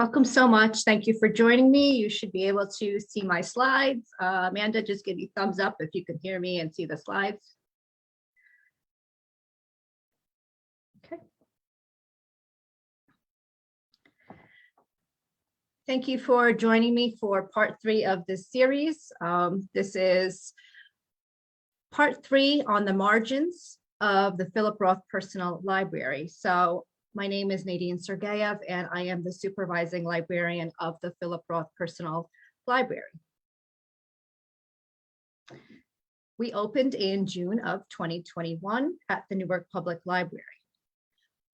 Welcome so much. Thank you for joining me. You should be able to see my slides. Amanda, just give me thumbs up if you can hear me and see the slides. Okay. Thank you for joining me for part 3 of this series. This is part 3 on the margins of the Philip Roth Personal Library. So my name is Nadine Sergeyev, and I am the supervising librarian of the Philip Roth Personal Library. We opened in June of 2021 at the Newark Public Library.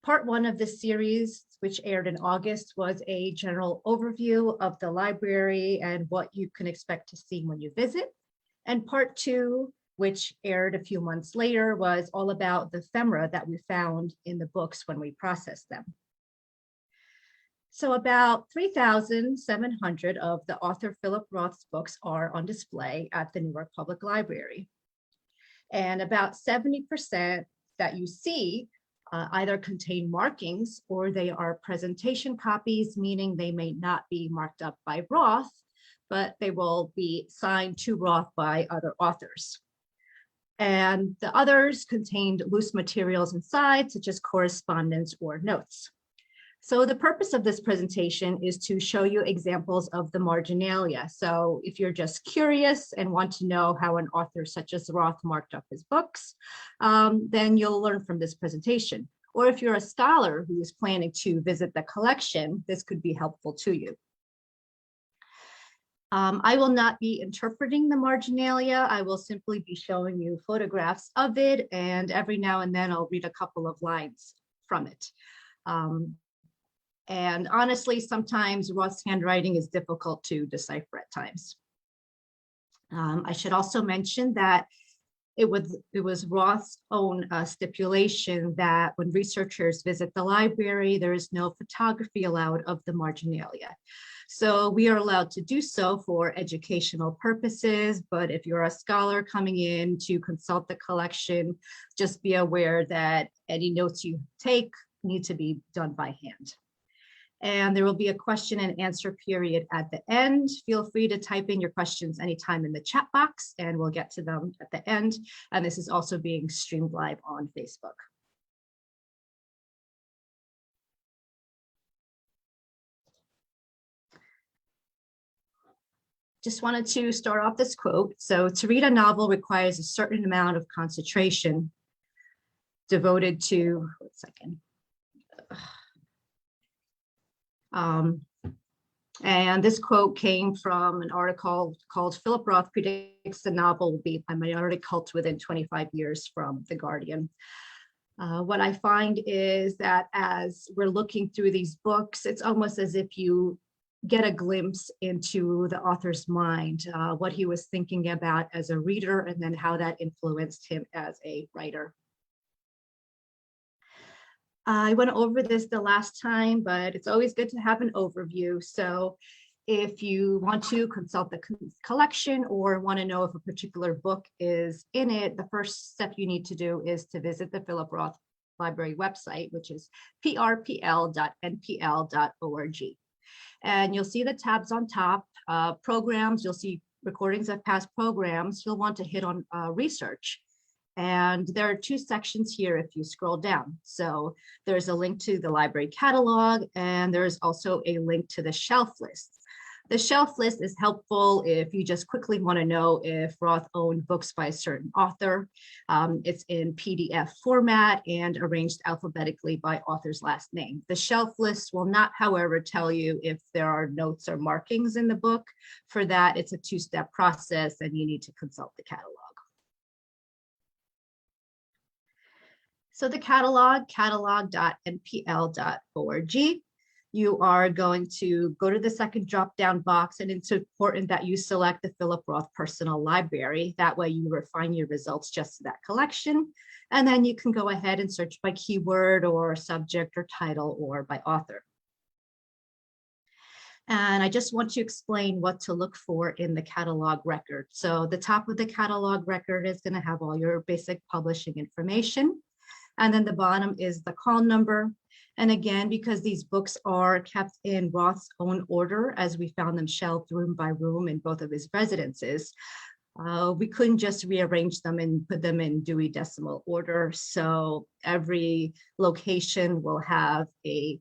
Part 1 of this series, which aired in August, was a general overview of the library and what you can expect to see when you visit. And part 2, which aired a few months later, was all about the ephemera that we found in the books when we processed them. So about 3,700 of the author Philip Roth's books are on display at the Newark Public Library. And about 70% that you see either contain markings or they are presentation copies, meaning they may not be marked up by Roth, but they will be signed to Roth by other authors. And the others contained loose materials inside, such as correspondence or notes. So the purpose of this presentation is to show you examples of the marginalia. So if you're just curious and want to know how an author such as Roth marked up his books, then you'll learn from this presentation. Or if you're a scholar who is planning to visit the collection, this could be helpful to you. I will not be interpreting the marginalia. I will simply be showing you photographs of it, and every now and then I'll read a couple of lines from it. And honestly, sometimes Roth's handwriting is difficult to decipher at times. I should also mention that it was Roth's own stipulation that when researchers visit the library, there is no photography allowed of the marginalia. So we are allowed to do so for educational purposes, but if you're a scholar coming in to consult the collection, just be aware that any notes you take need to be done by hand. And there will be a question and answer period at the end. Feel free to type in your questions anytime in the chat box, and we'll get to them at the end. And this is also being streamed live on Facebook. Just wanted to start off this quote. So to read a novel requires a certain amount of concentration devoted to, and this quote came from an article called Philip Roth Predicts the Novel Will Be a Minority Cult Within 25 Years from The Guardian. What I find is that as we're looking through these books, it's almost as if you get a glimpse into the author's mind, what he was thinking about as a reader, and then how that influenced him as a writer. I went over this the last time, but it's always good to have an overview. So if you want to consult the collection or want to know if a particular book is in it, the first step you need to do is to visit the Philip Roth Library website, which is prpl.npl.org. And you'll see the tabs on top, programs, you'll see recordings of past programs. You'll want to hit on research. And there are 2 sections here if you scroll down. So there's a link to the library catalog, and there's also a link to the shelf list. The shelf list is helpful if you just quickly want to know if Roth owned books by a certain author. It's in PDF format and arranged alphabetically by author's last name. The shelf list will not, however, tell you if there are notes or markings in the book. For that, it's a 2-step process, and you need to consult the catalog. So the catalog.npl.org. You are going to go to the second drop-down box, and it's important that you select the Philip Roth Personal Library. That way you refine your results just to that collection. And then you can go ahead and search by keyword or subject or title or by author. And I just want to explain what to look for in the catalog record. So the top of the catalog record is going to have all your basic publishing information. And then the bottom is the call number. And again, because these books are kept in Roth's own order, as we found them shelved room by room in both of his residences, we couldn't just rearrange them and put them in Dewey Decimal order. So every location will have a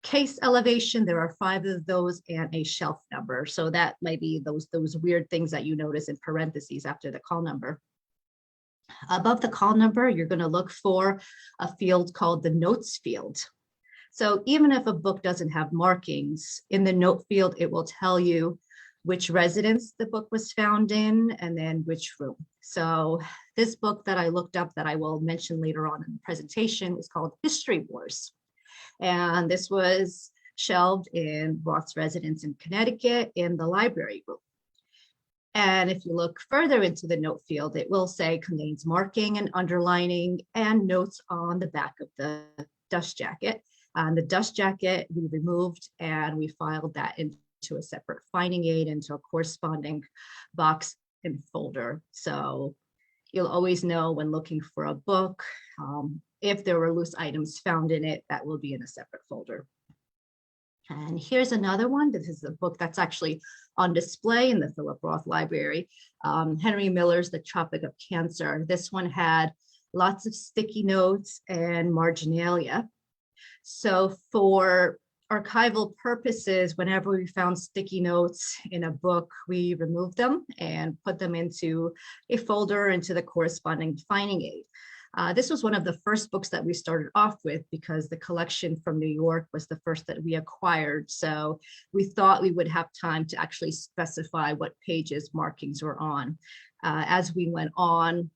case elevation. There are 5 of those and a shelf number. So that might be those weird things that you notice in parentheses after the call number. Above the call number, you're going to look for a field called the notes field. So even if a book doesn't have markings, in the note field, it will tell you which residence the book was found in and then which room. So this book that I looked up that I will mention later on in the presentation is called History Wars. And this was shelved in Roth's residence in Connecticut in the library room. And if you look further into the note field, it will say contains marking and underlining and notes on the back of the dust jacket. The dust jacket we removed and we filed that into a separate finding aid into a corresponding box and folder. So you'll always know when looking for a book, if there were loose items found in it, that will be in a separate folder. And here's another one. This is a book that's actually on display in the Philip Roth Library. Henry Miller's The Tropic of Cancer. This one had lots of sticky notes and marginalia. So for archival purposes, whenever we found sticky notes in a book, we removed them and put them into a folder into the corresponding finding aid. This was one of the first books that we started off with because the collection from New York was the first that we acquired. So we thought we would have time to actually specify what pages markings were on. As we went on,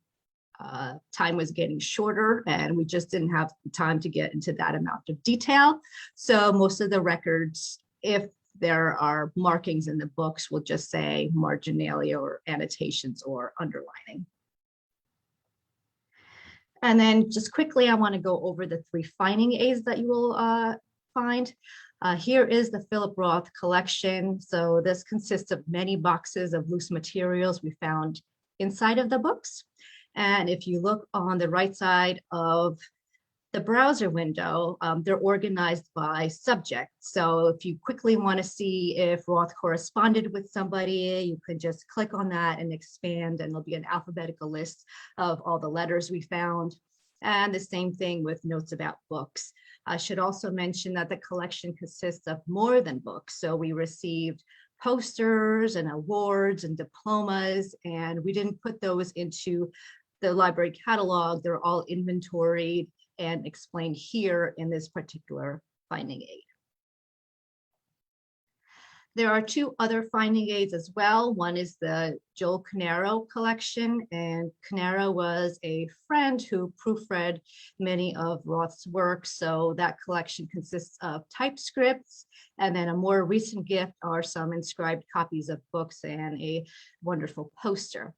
time was getting shorter and we just didn't have time to get into that amount of detail. So most of the records, if there are markings in the books, will just say marginalia or annotations or underlining. And then just quickly, I want to go over the 3 finding aids that you will find. Here is the Philip Roth collection. So this consists of many boxes of loose materials we found inside of the books. And if you look on the right side of the browser window, they're organized by subject. So if you quickly want to see if Roth corresponded with somebody, you could just click on that and expand, and there'll be an alphabetical list of all the letters we found. And the same thing with notes about books. I should also mention that the collection consists of more than books. So we received posters and awards and diplomas, and we didn't put those into the library catalog. They're all inventoried and explained here in this particular finding aid. There are 2 other finding aids as well. One is the Joel Canaro collection, and Canaro was a friend who proofread many of Roth's works. So that collection consists of typescripts, and then a more recent gift are some inscribed copies of books and a wonderful poster.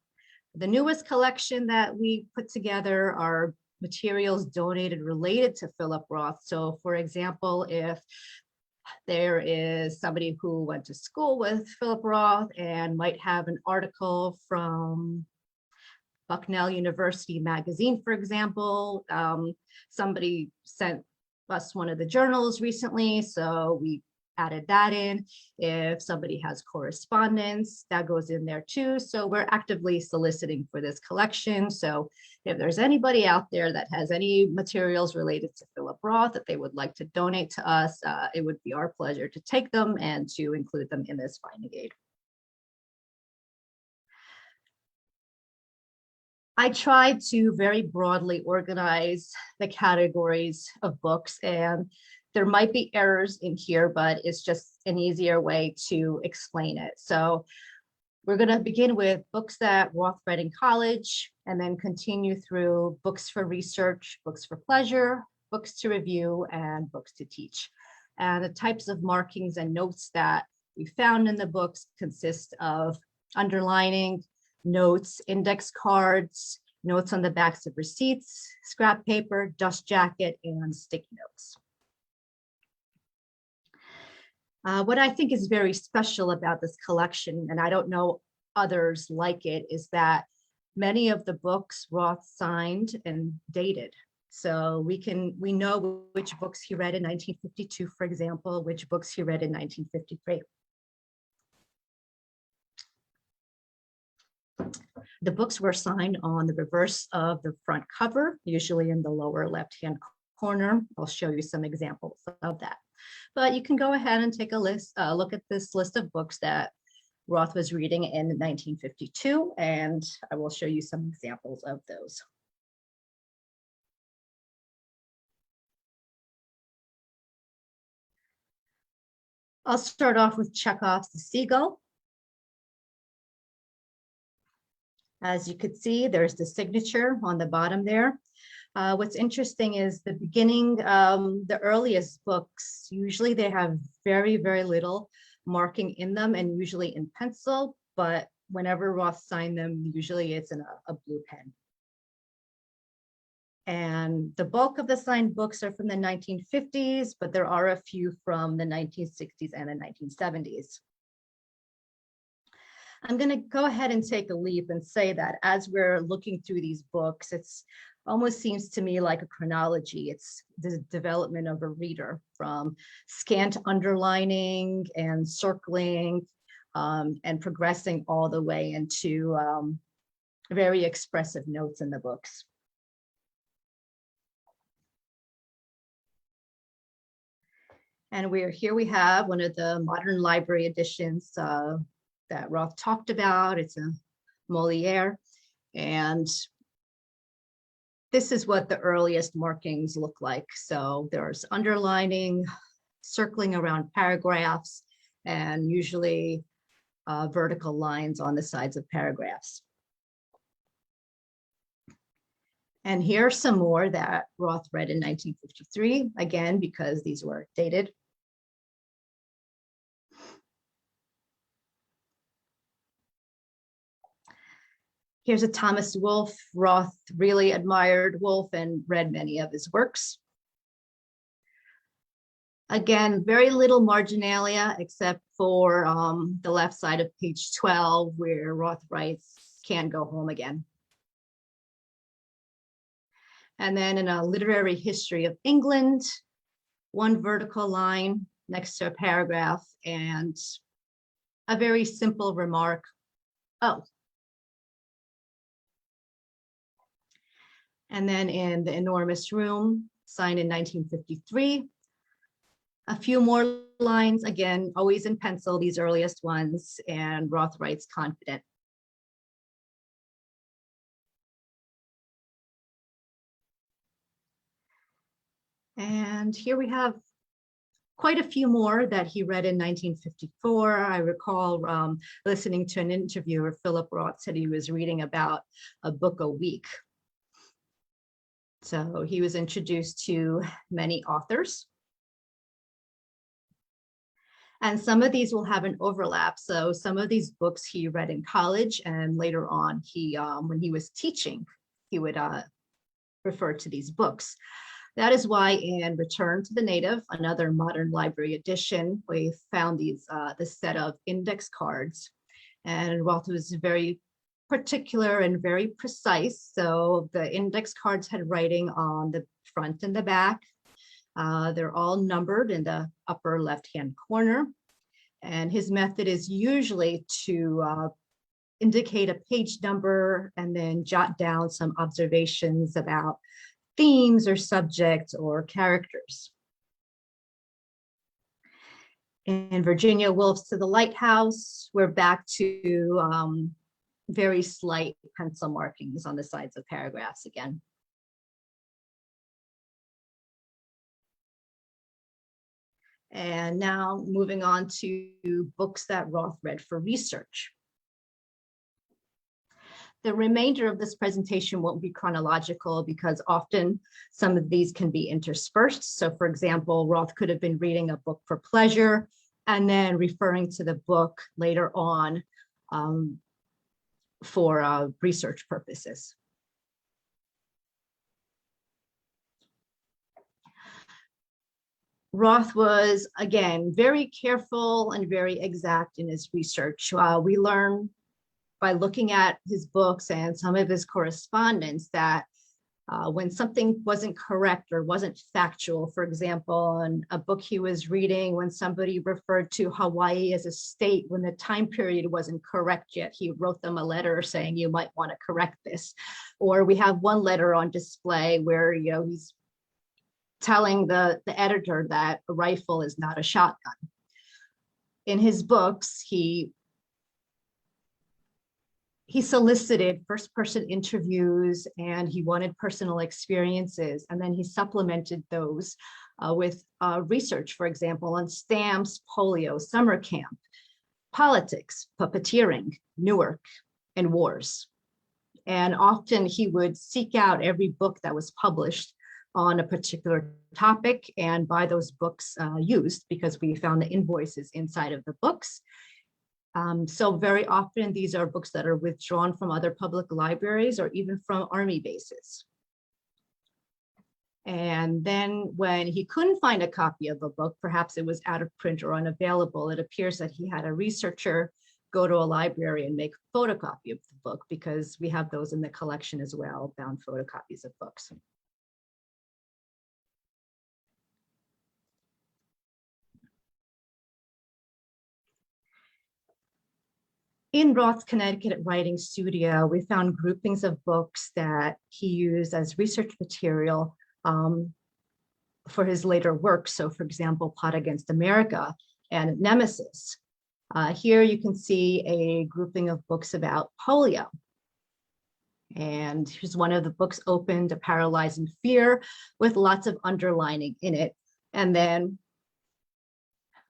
The newest collection that we put together are materials donated related to Philip Roth. So for example, if there is somebody who went to school with Philip Roth and might have an article from Bucknell University magazine, for example, somebody sent us one of the journals recently, so we added that in. If somebody has correspondence, that goes in there too. So we're actively soliciting for this collection. So if there's anybody out there that has any materials related to Philip Roth that they would like to donate to us, it would be our pleasure to take them and to include them in this finding aid. I tried to very broadly organize the categories of books, and there might be errors in here, but it's just an easier way to explain it. So we're going to begin with books that Roth read in college, and then continue through books for research, books for pleasure, books to review, and books to teach. And the types of markings and notes that we found in the books consist of underlining, notes, index cards, notes on the backs of receipts, scrap paper, dust jacket, and sticky notes. What I think is very special about this collection, and I don't know others like it, is that many of the books Roth signed and dated. So we know which books he read in 1952, for example, which books he read in 1953. The books were assigned on the reverse of the front cover, usually in the lower left-hand corner. I'll show you some examples of that. But you can go ahead and take a look at this list of books that Roth was reading in 1952, and I will show you some examples of those. I'll start off with Chekhov's The Seagull. As you could see, there's the signature on the bottom there. What's interesting is the beginning, the earliest books, usually they have very, very little marking in them and usually in pencil, but whenever Roth signed them, usually it's in a blue pen. And the bulk of the signed books are from the 1950s, but there are a few from the 1960s and the 1970s. I'm going to go ahead and take a leap and say that as we're looking through these books, it's almost seems to me like a chronology. It's the development of a reader from scant underlining and circling and progressing all the way into very expressive notes in the books. And here we have one of the modern library editions that Roth talked about. It's a Moliere. And this is what the earliest markings look like. So there's underlining, circling around paragraphs, and usually vertical lines on the sides of paragraphs. And here are some more that Roth read in 1953, again, because these were dated. Here's a Thomas Wolfe. Roth really admired Wolfe and read many of his works. Again, very little marginalia except for the left side of page 12 where Roth writes, "Can't go home again." And then in a literary history of England, one vertical line next to a paragraph and a very simple remark, "Oh." And then in The Enormous Room, signed in 1953, a few more lines, again, always in pencil, these earliest ones, and Roth writes, "Confident." And here we have quite a few more that he read in 1954. I recall listening to an interview where Philip Roth said he was reading about a book a week. So he was introduced to many authors. And some of these will have an overlap. So some of these books he read in college, and later on, when he was teaching, he would refer to these books. That is why in Return to the Native, another modern library edition, we found this set of index cards. And Roth was very particular and very precise. So the index cards had writing on the front and the back. They're all numbered in the upper left-hand corner. And his method is usually to indicate a page number and then jot down some observations about themes or subjects or characters. In Virginia Woolf's To the Lighthouse, we're back to very slight pencil markings on the sides of paragraphs again. And now moving on to books that Roth read for research. The remainder of this presentation won't be chronological because often some of these can be interspersed. So for example, Roth could have been reading a book for pleasure and then referring to the book later on for research purposes. Roth was, again, very careful and very exact in his research. We learn by looking at his books and some of his correspondence that When something wasn't correct or wasn't factual, for example, in a book he was reading, when somebody referred to Hawaii as a state when the time period wasn't correct yet, he wrote them a letter saying, you might want to correct this. Or we have one letter on display where, he's telling the editor that a rifle is not a shotgun. In his books, he solicited first-person interviews and he wanted personal experiences, and then he supplemented those with research, for example, on stamps, polio, summer camp, politics, puppeteering, Newark, and wars. And often he would seek out every book that was published on a particular topic and buy those books used, because we found the invoices inside of the books. So very often these are books that are withdrawn from other public libraries or even from army bases. And then when he couldn't find a copy of a book, perhaps it was out of print or unavailable, it appears that he had a researcher go to a library and make a photocopy of the book, because we have those in the collection as well, bound photocopies of books. In Roth's Connecticut writing studio, we found groupings of books that he used as research material for his later work. So for example, Plot Against America and Nemesis. Here you can see a grouping of books about polio. And here's one of the books opened, A Paralyzing Fear, with lots of underlining in it. And then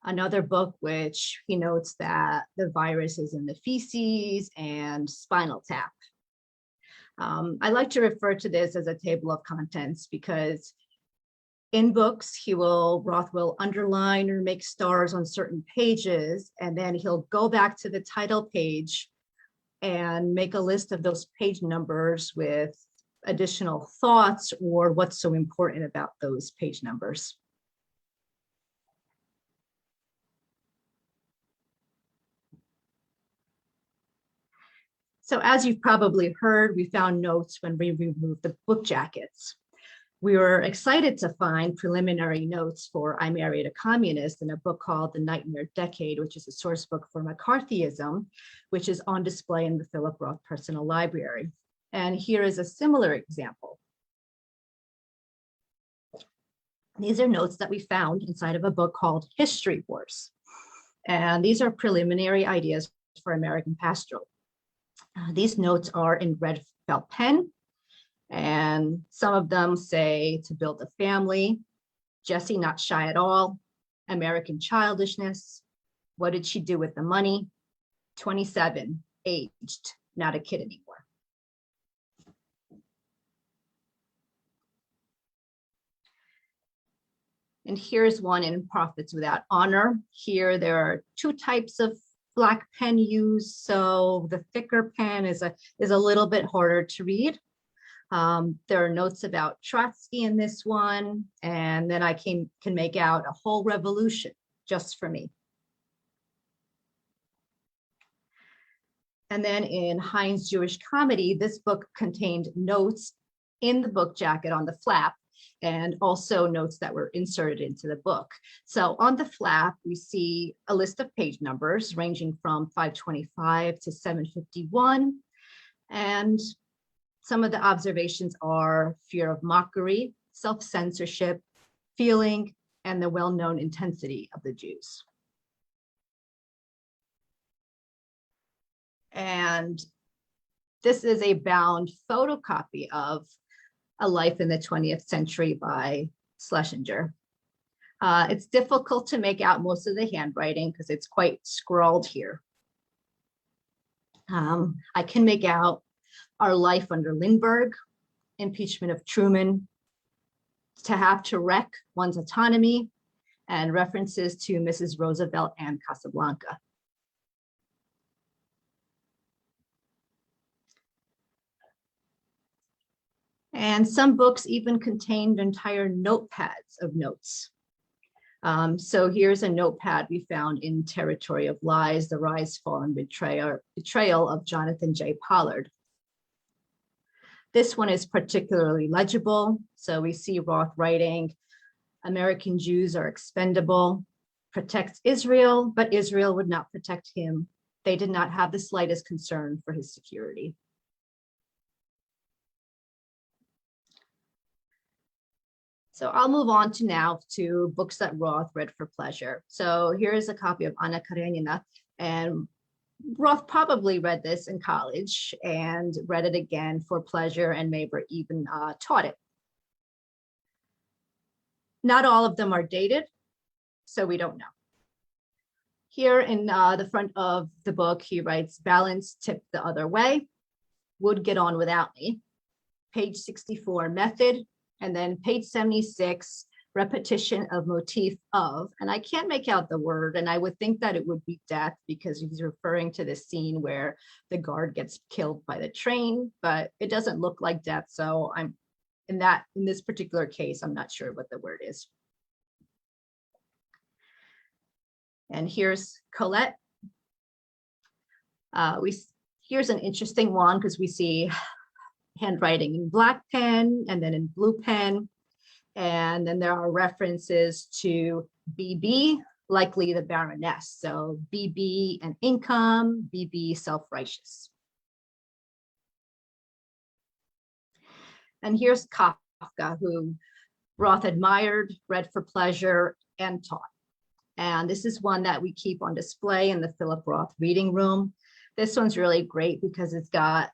another book which he notes that the virus is in the feces and Spinal Tap. I like to refer to this as a table of contents, because in books, Roth will underline or make stars on certain pages, and then he'll go back to the title page and make a list of those page numbers with additional thoughts or what's so important about those page numbers. So as you've probably heard, we found notes when we removed the book jackets. We were excited to find preliminary notes for I Married a Communist in a book called The Nightmare Decade, which is a source book for McCarthyism, which is on display in the Philip Roth Personal Library. And here is a similar example. These are notes that we found inside of a book called History Wars. And these are preliminary ideas for American Pastoral. These notes are in red felt pen, and some of them say to build a family, Jessie not shy at all, American childishness, what did she do with the money, 27, aged, not a kid anymore. And here's one in Profits Without Honor. Here there are two types of black pen used, so the thicker pen is a little bit harder to read. There are notes about Trotsky in this one, and then I can make out a whole revolution just for me. And then in Heinz Jewish Comedy, this book contained notes in the book jacket on the flap, and also notes that were inserted into the book. So on the flap, we see a list of page numbers ranging from 525 to 751. And some of the observations are fear of mockery, self-censorship, feeling, and the well-known intensity of the Jews. And this is a bound photocopy of A Life in the 20th Century by Schlesinger. It's difficult to make out most of the handwriting because it's quite scrawled here. I can make out Our Life Under Lindbergh, Impeachment of Truman, To Have to Wreck One's Autonomy, and references to Mrs. Roosevelt and Casablanca. And some books even contained entire notepads of notes. So here's a notepad we found in Territory of Lies, The Rise, Fall, and Betrayal of Jonathan J. Pollard. This one is particularly legible. So we see Roth writing, American Jews are expendable, protects Israel, but Israel would not protect him. They did not have the slightest concern for his security. So I'll move on to now to books that Roth read for pleasure. So here is a copy of Anna Karenina, and Roth probably read this in college and read it again for pleasure, and maybe even taught it. Not all of them are dated, so we don't know. Here in the front of the book, he writes, balance tipped the other way, would get on without me. Page 64, method, and then page 76, repetition of motif of, and I can't make out the word, and I would think that it would be death because he's referring to the scene where the guard gets killed by the train, but it doesn't look like death. So I'm in this particular case, I'm not sure what the word is. And here's Colette. Here's an interesting one because we see handwriting in black pen and then in blue pen. And then there are references to BB, likely the Baroness. So BB and income, BB self-righteous. And here's Kafka, who Roth admired, read for pleasure, and taught. And this is one that we keep on display in the Philip Roth reading room. This one's really great because it's got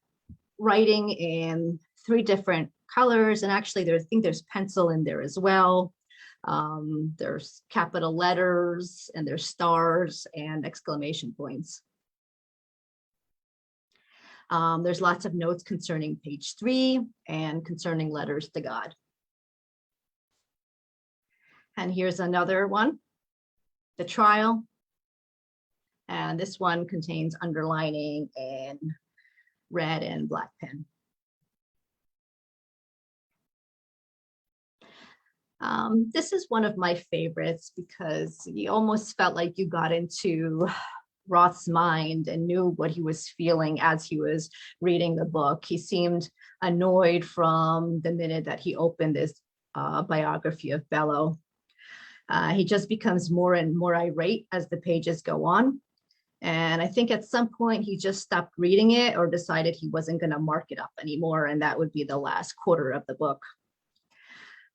writing in 3 different colors. And actually, I think there's pencil in there as well. There's capital letters, and there's stars and exclamation points. There's lots of notes concerning page 3 and concerning letters to God. And here's another one, the trial. And this one contains underlining in red and black pen. This is one of my favorites because you almost felt like you got into Roth's mind and knew what he was feeling as he was reading the book. He seemed annoyed from the minute that he opened this biography of Bellow. He just becomes more and more irate as the pages go on. And I think at some point he just stopped reading it or decided he wasn't going to mark it up anymore. And that would be the last quarter of the book.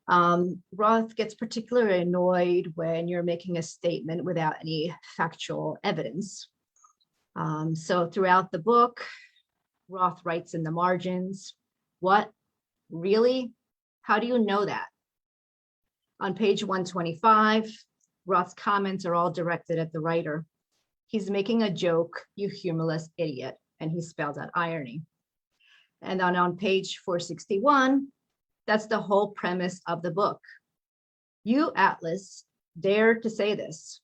Roth gets particularly annoyed when you're making a statement without any factual evidence. So throughout the book, Roth writes in the margins, what? Really? How do you know that? On page 125, Roth's comments are all directed at the writer. He's making a joke, you humorless idiot, and he spells out irony. And then on page 461, that's the whole premise of the book. You, Atlas, dare to say this.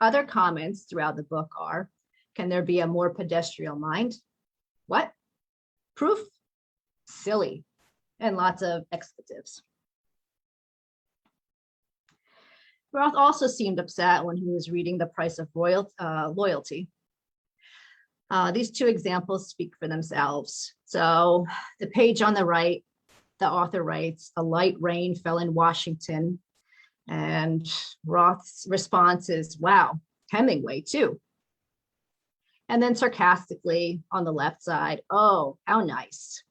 Other comments throughout the book are, can there be a more pedestrian mind? What? Proof? Silly. And lots of expletives. Roth also seemed upset when he was reading The Price of Loyalty. These 2 examples speak for themselves. So the page on the right, the author writes, a light rain fell in Washington. And Roth's response is, wow, Hemingway too. And then sarcastically on the left side, oh, how nice.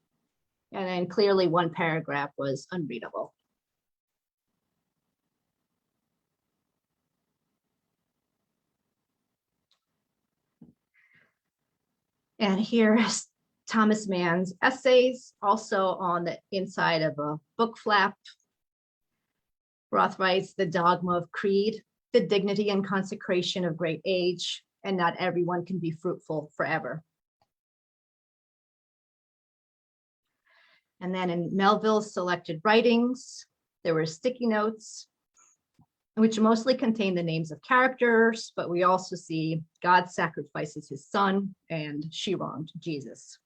And then clearly one paragraph was unreadable. And here's Thomas Mann's essays, also on the inside of a book flap. Roth writes, the dogma of creed, the dignity and consecration of great age, and not everyone can be fruitful forever. And then in Melville's selected writings, there were sticky notes, which mostly contain the names of characters, but we also see God sacrifices his son and she wronged Jesus.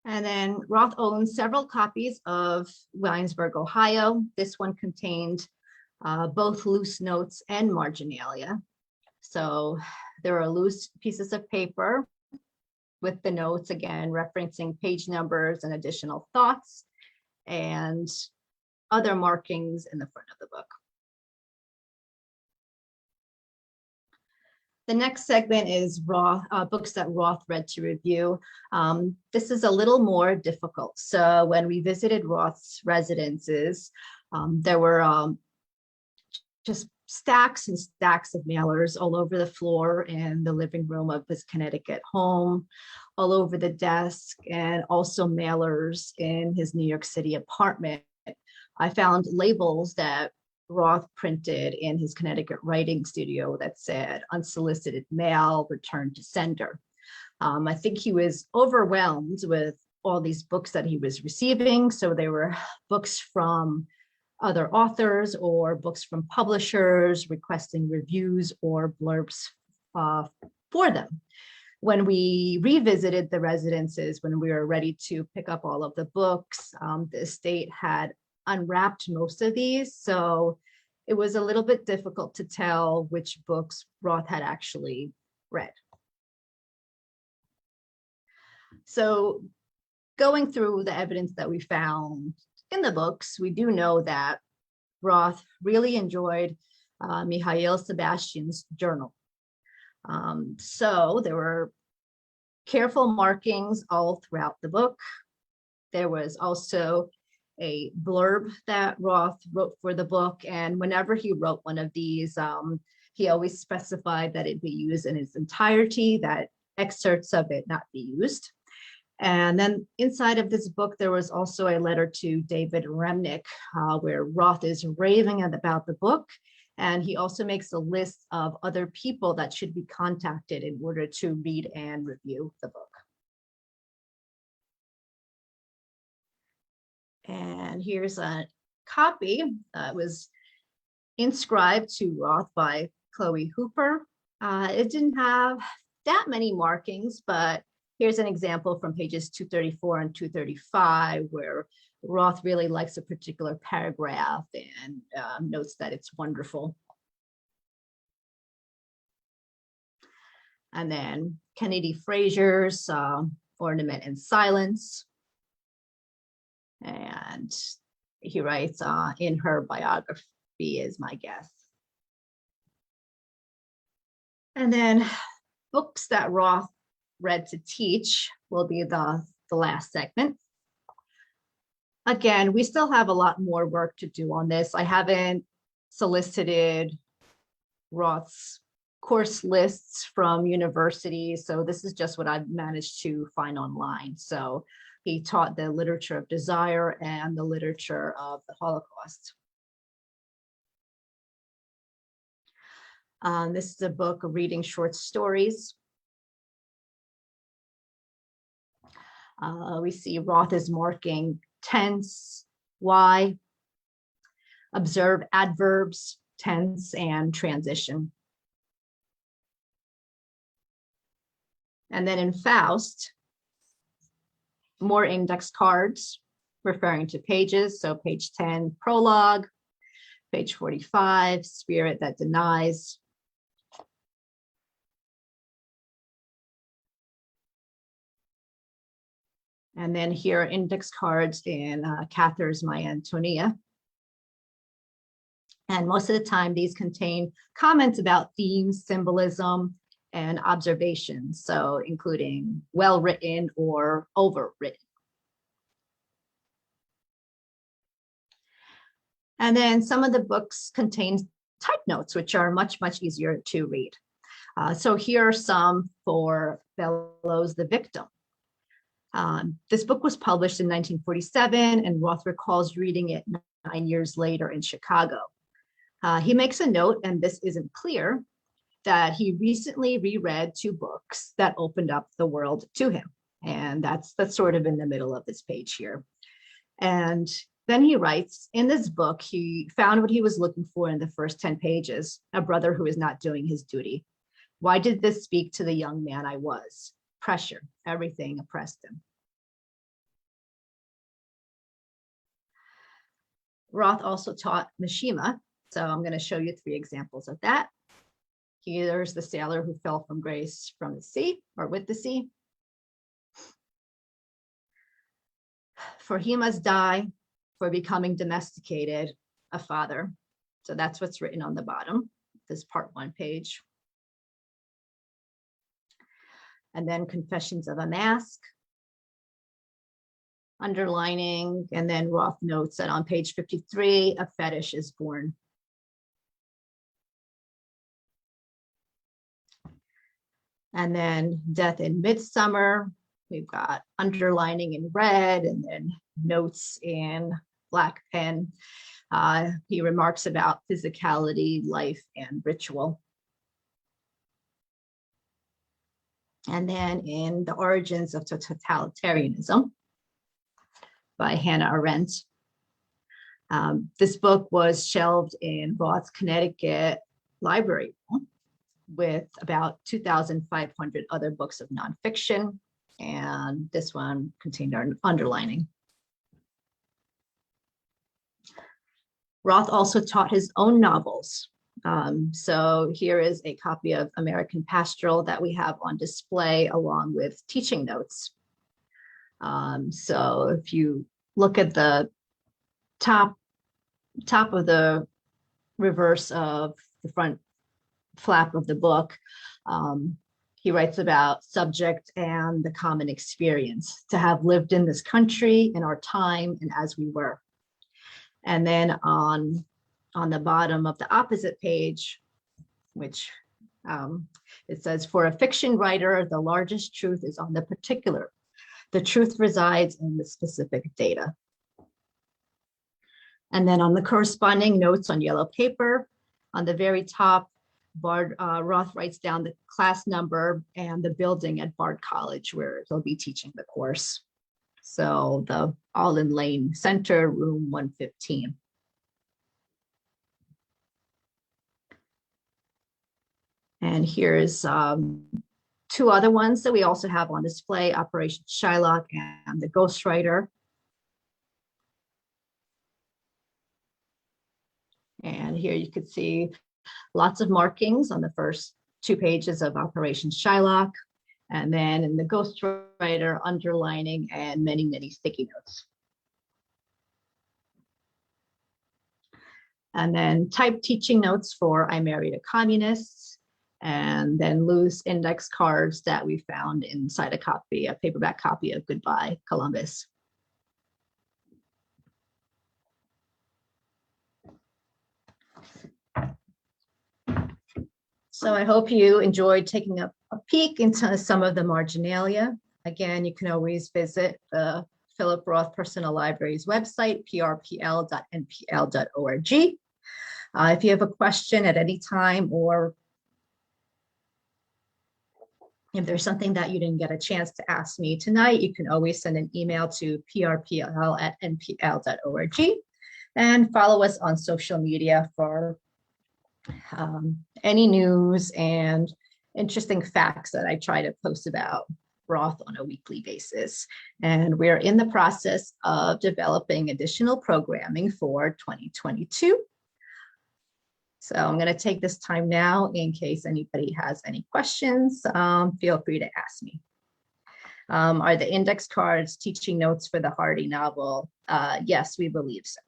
And then Roth owns several copies of Williamsburg, Ohio. This one contained both loose notes and marginalia. So there are loose pieces of paper with the notes, again, referencing page numbers and additional thoughts and other markings in the front of the book. The next segment is Roth, books that Roth read to review. This is a little more difficult. So when we visited Roth's residences, there were just stacks and stacks of mailers all over the floor in the living room of his Connecticut home, all over the desk, and also mailers in his New York City apartment. I found labels that Roth printed in his Connecticut writing studio that said unsolicited mail, returned to sender. I think he was overwhelmed with all these books that he was receiving. So they were books from other authors or books from publishers requesting reviews or blurbs for them. When we revisited the residences, when we were ready to pick up all of the books, the estate had unwrapped most of these. So it was a little bit difficult to tell which books Roth had actually read. So going through the evidence that we found in the books, we do know that Roth really enjoyed Mikhail Sebastian's journal. So there were careful markings all throughout the book. There was also a blurb that Roth wrote for the book. And whenever he wrote one of these, he always specified that it be used in its entirety, that excerpts of it not be used. And then inside of this book, there was also a letter to David Remnick, where Roth is raving about the book. And he also makes a list of other people that should be contacted in order to read and review the book. And here's a copy that was inscribed to Roth by Chloe Hooper. It didn't have that many markings, but here's an example from pages 234 and 235 where Roth really likes a particular paragraph and notes that it's wonderful. And then Kennedy Frazier's Ornament and Silence. And he writes, in her biography is my guess. And then books that Roth read to teach will be the last segment. Again, we still have a lot more work to do on this. I haven't solicited Roth's course lists from universities, so this is just what I've managed to find online. So he taught the literature of desire and the literature of the Holocaust. This is a book of reading short stories. We see Roth is marking tense, why, observe adverbs, tense, and transition. And then in Faust, more index cards referring to pages. So page 10, prologue, page 45, spirit that denies. And then here are index cards in Cather's My Antonia. And most of the time, these contain comments about themes, symbolism, and observations, so including well-written or overwritten. And then some of the books contain type notes, which are much, much easier to read. So here are some for Bellows the Victim. This book was published in 1947, and Roth recalls reading it 9 years later in Chicago. He makes a note, and this isn't clear, that he recently reread 2 books that opened up the world to him. And that's sort of in the middle of this page here. And then he writes, in this book, he found what he was looking for in the first 10 pages, a brother who is not doing his duty. Why did this speak to the young man I was? Pressure, everything oppressed him. Roth also taught Mishima, so I'm going to show you 3 examples of that. Here's the sailor who fell from grace from the sea, or with the sea. for he must die for becoming domesticated, a father. So that's what's written on the bottom, this part 1 page. And then Confessions of a Mask, underlining, and then Roth notes that on page 53, a fetish is born. And then Death in Midsummer, we've got underlining in red and then notes in black pen. He remarks about physicality, life, and ritual. And then in The Origins of Totalitarianism by Hannah Arendt. This book was shelved in Roth's Connecticut library with about 2,500 other books of nonfiction. And this one contained our underlining. Roth also taught his own novels. So here is a copy of American Pastoral that we have on display along with teaching notes. So if you look at the top of the reverse of the front flap of the book, he writes about subject and the common experience, to have lived in this country, in our time, and as we were. And then on the bottom of the opposite page, which it says, for a fiction writer, the largest truth is on the particular. The truth resides in the specific data. And then on the corresponding notes on yellow paper, on the very top, Roth writes down the class number and the building at Bard College where they'll be teaching the course. So the Alden Lane Center, room 115. And here's 2 other ones that we also have on display, Operation Shylock and the Ghostwriter. And here you could see lots of markings on the first 2 pages of Operation Shylock. And then in the Ghostwriter, underlining and many, many sticky notes. And then typed teaching notes for I Married a Communist, and then loose index cards that we found inside a paperback copy of Goodbye, Columbus. So I hope you enjoyed taking a peek into some of the marginalia. Again, you can always visit the Philip Roth Personal Library's website, prpl.npl.org. If you have a question at any time, or if there's something that you didn't get a chance to ask me tonight, you can always send an email to prpl@npl.org and follow us on social media for any news and interesting facts that I try to post about Roth on a weekly basis. And we're in the process of developing additional programming for 2022. So I'm going to take this time now in case anybody has any questions. Feel free to ask me. Are the index cards teaching notes for the Hardy novel? Yes, we believe so.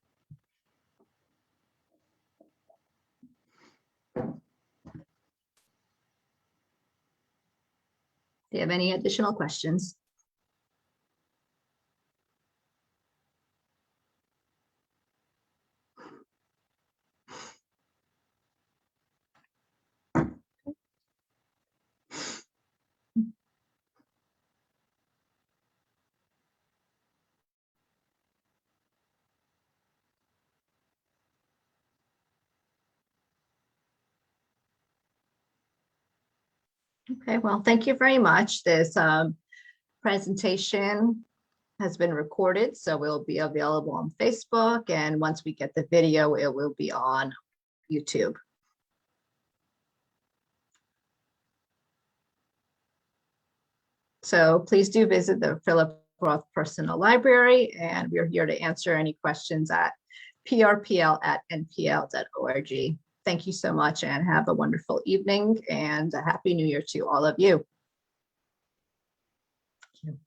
Do you have any additional questions? Okay, well, thank you very much. This presentation has been recorded, so it will be available on Facebook. And once we get the video, it will be on YouTube. So please do visit the Philip Roth Personal Library, and we're here to answer any questions at prpl@npl.org. Thank you so much and have a wonderful evening and a Happy New Year to all of you. Thank you.